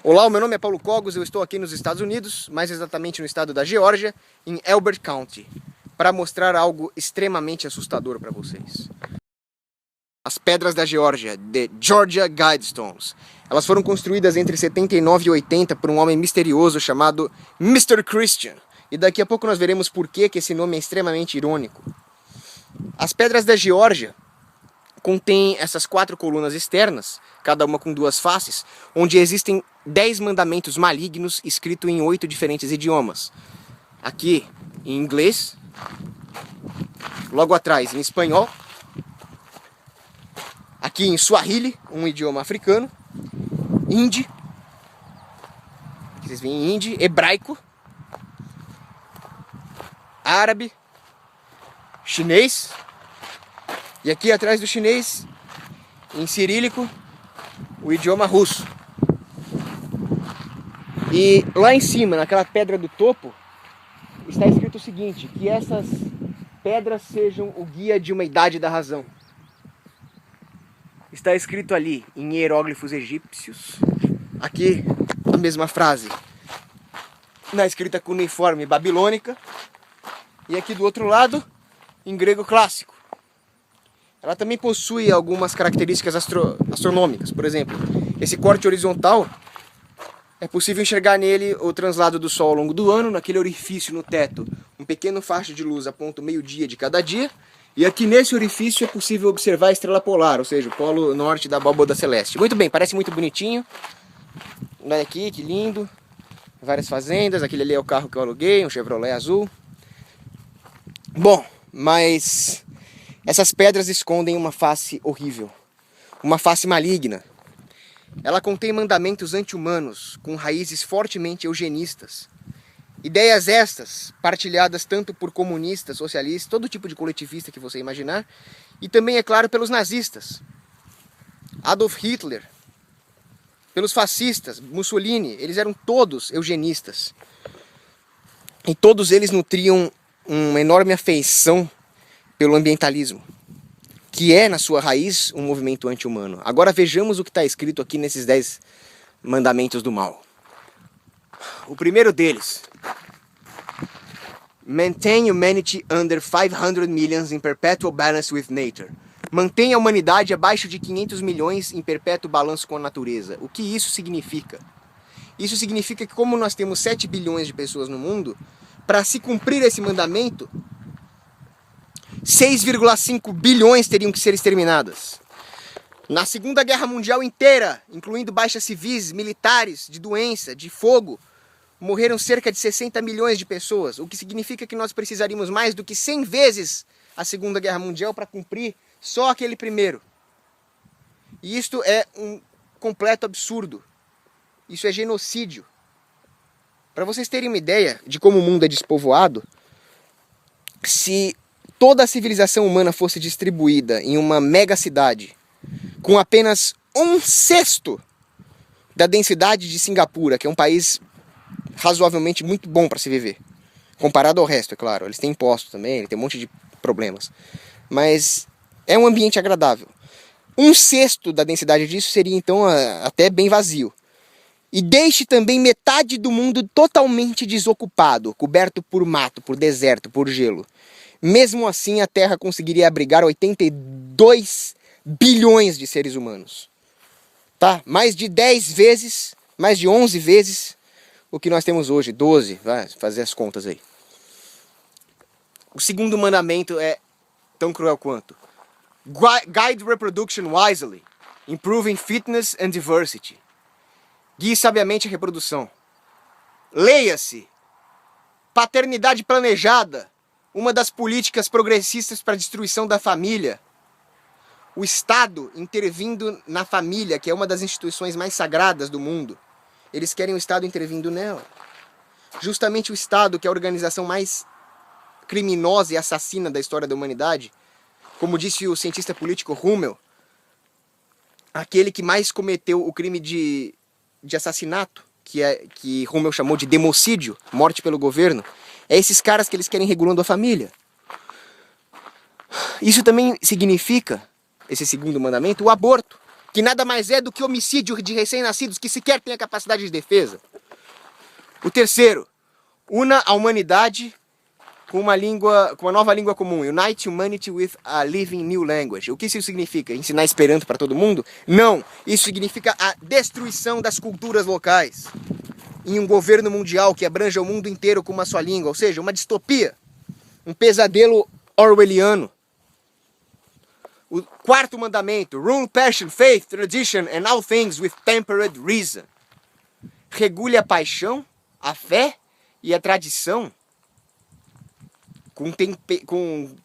Olá, o meu nome é Paulo Cogos, eu estou aqui nos Estados Unidos, mais exatamente no estado da Geórgia, em Elbert County, para mostrar algo extremamente assustador para vocês. As pedras da Geórgia, The Georgia Guidestones. Elas foram construídas entre 79 e 80 por um homem misterioso chamado Mr. Christian. E daqui a pouco nós veremos por que esse nome é extremamente irônico. As pedras da Geórgia contêm essas 4 colunas externas, cada uma com 2 faces, onde existem 10 mandamentos malignos escritos em 8 diferentes idiomas. Aqui em inglês, logo atrás em espanhol, aqui em Swahili, um idioma africano, hindi, vocês veem hindi, hebraico, árabe, chinês, e aqui atrás do chinês, em cirílico, o idioma russo. E lá em cima, naquela pedra do topo, está escrito o seguinte, que essas pedras sejam o guia de uma idade da razão. Está escrito ali, em hieróglifos egípcios, aqui a mesma frase, na escrita cuneiforme babilônica, e aqui do outro lado, em grego clássico. Ela também possui algumas características astronômicas. Por exemplo, esse corte horizontal, é possível enxergar nele o translado do Sol ao longo do ano. Naquele orifício no teto, um pequeno faixa de luz aponta o meio-dia de cada dia. E aqui nesse orifício é possível observar a estrela polar, ou seja, o polo norte da abóbada celeste. Muito bem, parece muito bonitinho. Olha aqui, que lindo. Várias fazendas, aquele ali é o carro que eu aluguei, um Chevrolet azul. Bom, mas essas pedras escondem uma face horrível, uma face maligna. Ela contém mandamentos anti-humanos, com raízes fortemente eugenistas. Ideias estas, partilhadas tanto por comunistas, socialistas, todo tipo de coletivista que você imaginar, e também, é claro, pelos nazistas. Adolf Hitler, pelos fascistas, Mussolini, eles eram todos eugenistas. E todos eles nutriam uma enorme afeição pelo ambientalismo, que é, na sua raiz, um movimento anti-humano. Agora vejamos o que está escrito aqui nesses 10 mandamentos do mal. O primeiro deles: Maintain humanity under 500 millions in perpetual balance with nature. Mantenha a humanidade abaixo de 500 milhões em perpétuo balanço com a natureza. O que isso significa? Isso significa que, como nós temos 7 bilhões de pessoas no mundo, para se cumprir esse mandamento, 6,5 bilhões teriam que ser exterminadas. Na Segunda Guerra Mundial inteira, incluindo baixas civis, militares, de doença, de fogo, morreram cerca de 60 milhões de pessoas, o que significa que nós precisaríamos mais do que 100 vezes a Segunda Guerra Mundial para cumprir só aquele primeiro. E isto é um completo absurdo. Isso é genocídio. Para vocês terem uma ideia de como o mundo é despovoado, se toda a civilização humana fosse distribuída em uma mega cidade com apenas 1/6 da densidade de Singapura, que é um país razoavelmente muito bom para se viver, comparado ao resto, é claro. Eles têm impostos também, ele tem um monte de problemas, mas é um ambiente agradável. 1/6 da densidade disso seria então até bem vazio. E deixe também metade do mundo totalmente desocupado, coberto por mato, por deserto, por gelo. Mesmo assim, a Terra conseguiria abrigar 82 bilhões de seres humanos. Tá? Mais de 10 vezes, mais de 11 vezes o que nós temos hoje. 12, vai fazer as contas aí. O segundo mandamento é tão cruel quanto: Guide reproduction wisely, improving fitness and diversity. Guie sabiamente a reprodução. Leia-se: paternidade planejada, uma das políticas progressistas para a destruição da família. O Estado intervindo na família, que é uma das instituições mais sagradas do mundo. Eles querem o Estado intervindo nela. Justamente o Estado, que é a organização mais criminosa e assassina da história da humanidade, como disse o cientista político Hummel, aquele que mais cometeu o crime de assassinato, que Hummel chamou de democídio, morte pelo governo, é esses caras que eles querem regulando a família. Isso também significa, esse segundo mandamento, o aborto. que nada mais é do que homicídio de recém-nascidos que sequer têm a capacidade de defesa. O terceiro, una a humanidade com uma nova língua comum. Unite humanity with a living new language. O que isso significa? Ensinar Esperanto para todo mundo? Não! Isso significa a destruição das culturas locais em um governo mundial que abranja o mundo inteiro com uma só língua. Ou seja, uma distopia. Um pesadelo orwelliano. O quarto mandamento. Rule passion, faith, tradition and all things with temperate reason. Regule a paixão, a fé e a tradição com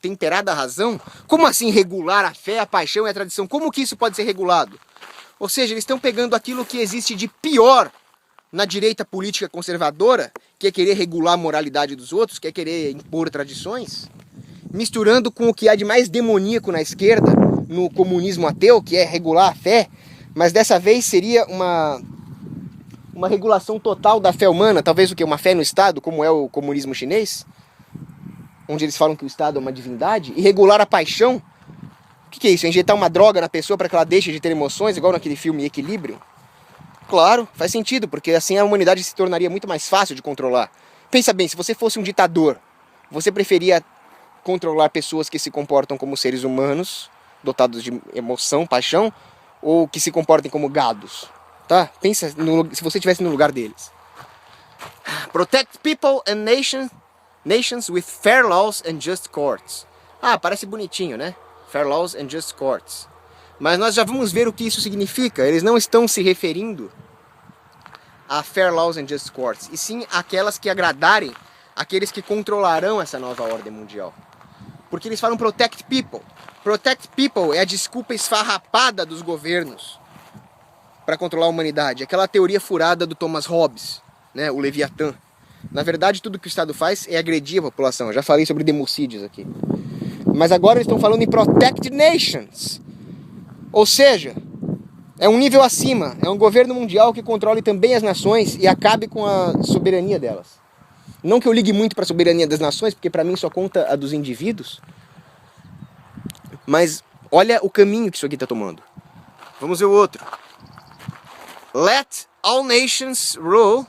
temperada razão. Como assim regular a fé, a paixão e a tradição? Como que isso pode ser regulado? Ou seja, eles estão pegando aquilo que existe de pior na direita política conservadora, que é querer regular a moralidade dos outros, que é querer impor tradições, misturando com o que há de mais demoníaco na esquerda, no comunismo ateu, que é regular a fé, mas dessa vez seria uma regulação total da fé humana, talvez o que? Uma fé no Estado, como é o comunismo chinês, onde eles falam que o Estado é uma divindade, e regular a paixão. O que é isso? É injetar uma droga na pessoa para que ela deixe de ter emoções, igual naquele filme Equilíbrio? Claro, faz sentido, porque assim a humanidade se tornaria muito mais fácil de controlar. Pensa bem, se você fosse um ditador, você preferia controlar pessoas que se comportam como seres humanos, dotados de emoção, paixão, ou que se comportem como gados? Tá? Pensa se você estivesse no lugar deles. Protect people and nations with fair laws and just courts. Ah, parece bonitinho, né? Fair laws and just courts. Mas nós já vamos ver o que isso significa. Eles não estão se referindo a fair laws and just courts, e sim aquelas que agradarem aqueles que controlarão essa nova ordem mundial. Porque eles falam protect people. Protect people é a desculpa esfarrapada dos governos para controlar a humanidade. Aquela teoria furada do Thomas Hobbes, né, o Leviatã. Na verdade, tudo que o Estado faz é agredir a população. Eu já falei sobre democídios aqui. Mas agora eles estão falando em protect nations. Ou seja, é um nível acima. É um governo mundial que controle também as nações e acabe com a soberania delas. Não que eu ligue muito para a soberania das nações, porque para mim só conta a dos indivíduos. Mas olha o caminho que isso aqui está tomando. Vamos ver o outro. Let all nations rule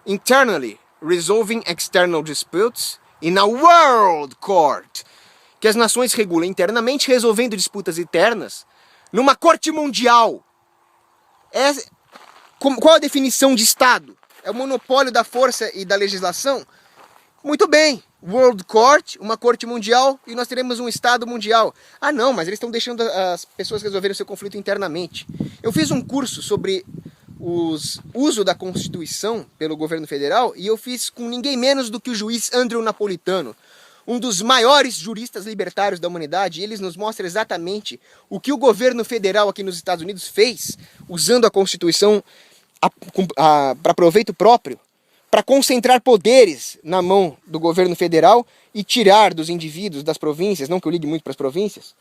internally, resolving external disputes in a world court. Que as nações regulem internamente, resolvendo disputas internas numa corte mundial. Qual a definição de Estado? É o monopólio da força e da legislação? Muito bem, World Court, uma corte mundial, e nós teremos um Estado mundial. Ah não, mas eles estão deixando as pessoas resolverem o seu conflito internamente. Eu fiz um curso sobre o uso da Constituição pelo governo federal, e eu fiz com ninguém menos do que o juiz Andrew Napolitano, um dos maiores juristas libertários da humanidade, e eles nos mostram exatamente o que o governo federal aqui nos Estados Unidos fez, usando a Constituição para proveito próprio, para concentrar poderes na mão do governo federal e tirar dos indivíduos, das províncias, não que eu ligue muito para as províncias,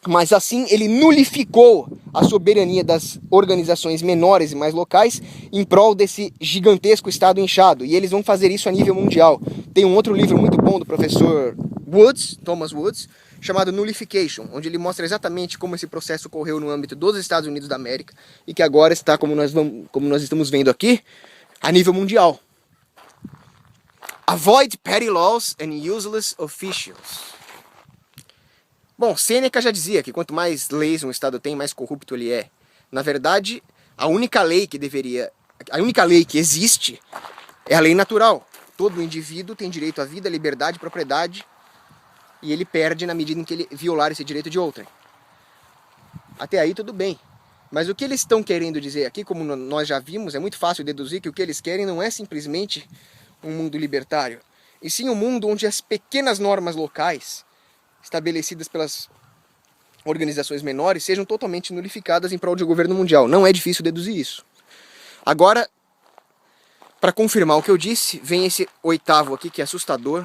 mas assim ele nulificou a soberania das organizações menores e mais locais em prol desse gigantesco Estado inchado. E eles vão fazer isso a nível mundial. Tem um outro livro muito bom do professor Woods, Thomas Woods, chamado Nullification, onde ele mostra exatamente como esse processo ocorreu no âmbito dos Estados Unidos da América e que agora está, como nós estamos vendo aqui, a nível mundial. Avoid petty laws and useless officials. Bom, Sêneca já dizia que quanto mais leis um Estado tem, mais corrupto ele é. Na verdade, a única lei que existe é a lei natural. Todo indivíduo tem direito à vida, liberdade, propriedade, e ele perde na medida em que ele violar esse direito de outrem. Até aí tudo bem. Mas o que eles estão querendo dizer aqui, como nós já vimos, é muito fácil deduzir que o que eles querem não é simplesmente um mundo libertário, e sim um mundo onde as pequenas normas locais estabelecidas pelas organizações menores sejam totalmente nulificadas em prol de um governo mundial. Não é difícil deduzir isso. Agora, para confirmar o que eu disse, vem esse oitavo aqui que é assustador.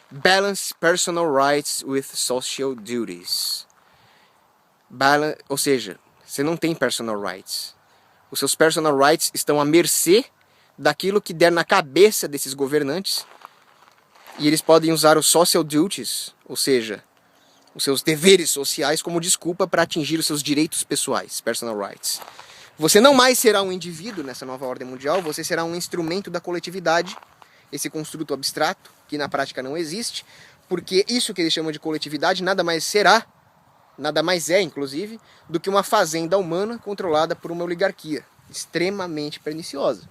Balance personal rights with social duties. Ou seja, você não tem personal rights. Os seus personal rights estão à mercê daquilo que der na cabeça desses governantes. E eles podem usar os social duties, ou seja, os seus deveres sociais como desculpa para atingir os seus direitos pessoais, personal rights. Você não mais será um indivíduo nessa nova ordem mundial, você será um instrumento da coletividade, esse construto abstrato, que na prática não existe, porque isso que eles chamam de coletividade nada mais é, inclusive, do que uma fazenda humana controlada por uma oligarquia, extremamente perniciosa.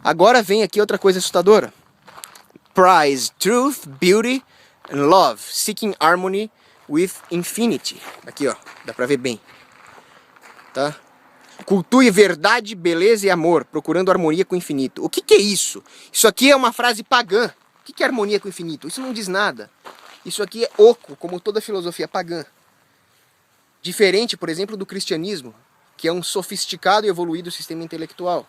Agora vem aqui outra coisa assustadora. Prize truth, beauty and love, seeking harmony with infinity. Aqui, ó, dá pra ver bem. Tá? Cultue verdade, beleza e amor, procurando harmonia com o infinito. O que é isso? Isso aqui é uma frase pagã. O que é harmonia com o infinito? Isso não diz nada. Isso aqui é oco, como toda filosofia pagã. Diferente, por exemplo, do cristianismo, que é um sofisticado e evoluído sistema intelectual.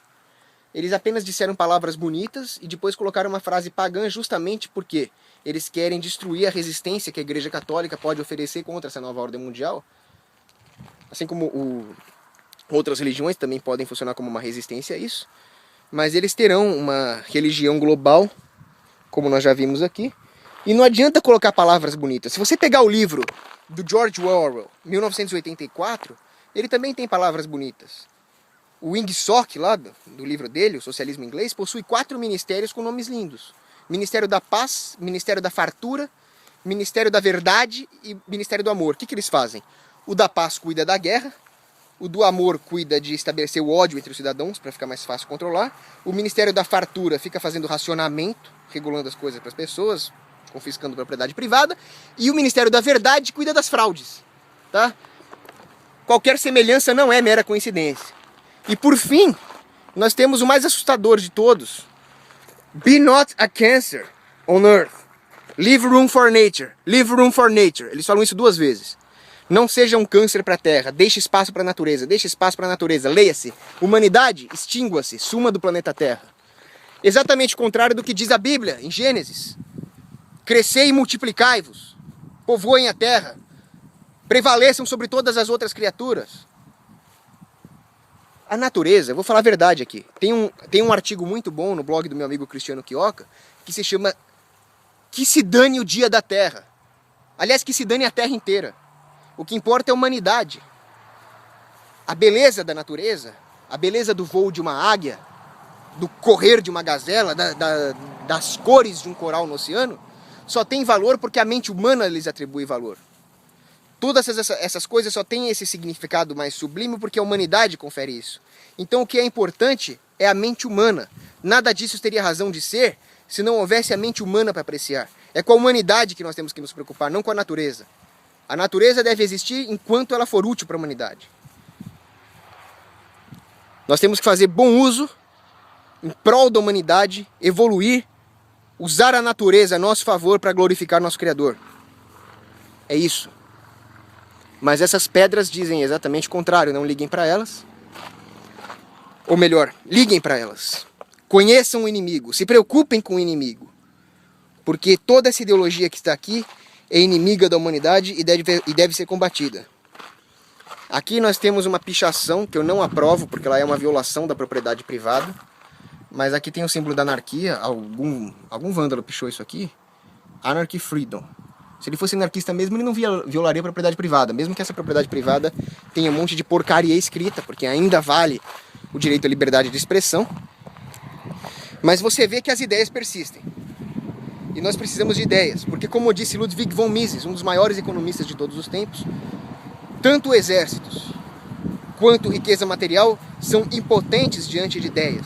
Eles apenas disseram palavras bonitas e depois colocaram uma frase pagã justamente porque eles querem destruir a resistência que a Igreja Católica pode oferecer contra essa nova ordem mundial. Assim como outras religiões também podem funcionar como uma resistência a isso. Mas eles terão uma religião global, como nós já vimos aqui. E não adianta colocar palavras bonitas. Se você pegar o livro do George Orwell, 1984, ele também tem palavras bonitas. O Wingsock, lá do livro dele, o Socialismo Inglês, possui 4 ministérios com nomes lindos. Ministério da Paz, Ministério da Fartura, Ministério da Verdade e Ministério do Amor. O que eles fazem? O da Paz cuida da guerra, o do Amor cuida de estabelecer o ódio entre os cidadãos, para ficar mais fácil controlar. O Ministério da Fartura fica fazendo racionamento, regulando as coisas para as pessoas, confiscando propriedade privada. E o Ministério da Verdade cuida das fraudes. Tá? Qualquer semelhança não é mera coincidência. E por fim, nós temos o mais assustador de todos. Be not a cancer on earth. Leave room for nature. Leave room for nature. Eles falam isso 2 vezes. Não seja um câncer para a terra. Deixe espaço para a natureza. Deixe espaço para a natureza. Leia-se. Humanidade, extingua-se. Suma do planeta Terra. Exatamente o contrário do que diz a Bíblia, em Gênesis. Crescei e multiplicai-vos. Povoem a terra. Prevaleçam sobre todas as outras criaturas. A natureza, eu vou falar a verdade aqui, tem um artigo muito bom no blog do meu amigo Cristiano Quioca, que se chama Que se dane o dia da Terra. Aliás, que se dane a Terra inteira. O que importa é a humanidade. A beleza da natureza, a beleza do voo de uma águia, do correr de uma gazela, das cores de um coral no oceano, só tem valor porque a mente humana lhes atribui valor. Todas essas coisas só têm esse significado mais sublime porque a humanidade confere isso. Então o que é importante é a mente humana. Nada disso teria razão de ser se não houvesse a mente humana para apreciar. É com a humanidade que nós temos que nos preocupar, não com a natureza. A natureza deve existir enquanto ela for útil para a humanidade. Nós temos que fazer bom uso em prol da humanidade, evoluir, usar a natureza a nosso favor para glorificar nosso Criador. É isso. Mas essas pedras dizem exatamente o contrário, não liguem para elas. Ou melhor, liguem para elas. Conheçam o inimigo, se preocupem com o inimigo. Porque toda essa ideologia que está aqui é inimiga da humanidade e deve ser combatida. Aqui nós temos uma pichação que eu não aprovo, porque ela é uma violação da propriedade privada. Mas aqui tem o símbolo da anarquia, algum vândalo pichou isso aqui. Anarchy Freedom. Se ele fosse anarquista mesmo, ele não violaria a propriedade privada. Mesmo que essa propriedade privada tenha um monte de porcaria escrita, porque ainda vale o direito à liberdade de expressão. Mas você vê que as ideias persistem. E nós precisamos de ideias, porque como disse Ludwig von Mises, um dos maiores economistas de todos os tempos, tanto exércitos quanto riqueza material são impotentes diante de ideias.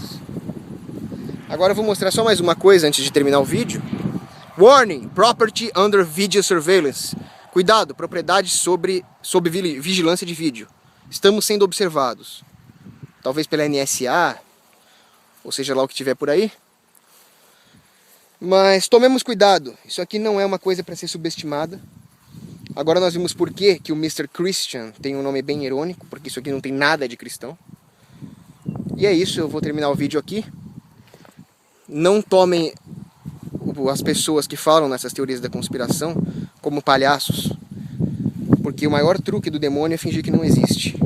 Agora eu vou mostrar só mais uma coisa antes de terminar o vídeo. Warning, property under video surveillance. Cuidado, propriedade sob vigilância de vídeo. Estamos sendo observados. Talvez pela NSA, ou seja lá o que tiver por aí. Mas tomemos cuidado, isso aqui não é uma coisa para ser subestimada. Agora nós vimos por que o Mr. Christian tem um nome bem irônico, porque isso aqui não tem nada de cristão. E é isso, eu vou terminar o vídeo aqui. Não tomem as pessoas que falam nessas teorias da conspiração como palhaços, porque o maior truque do demônio é fingir que não existe.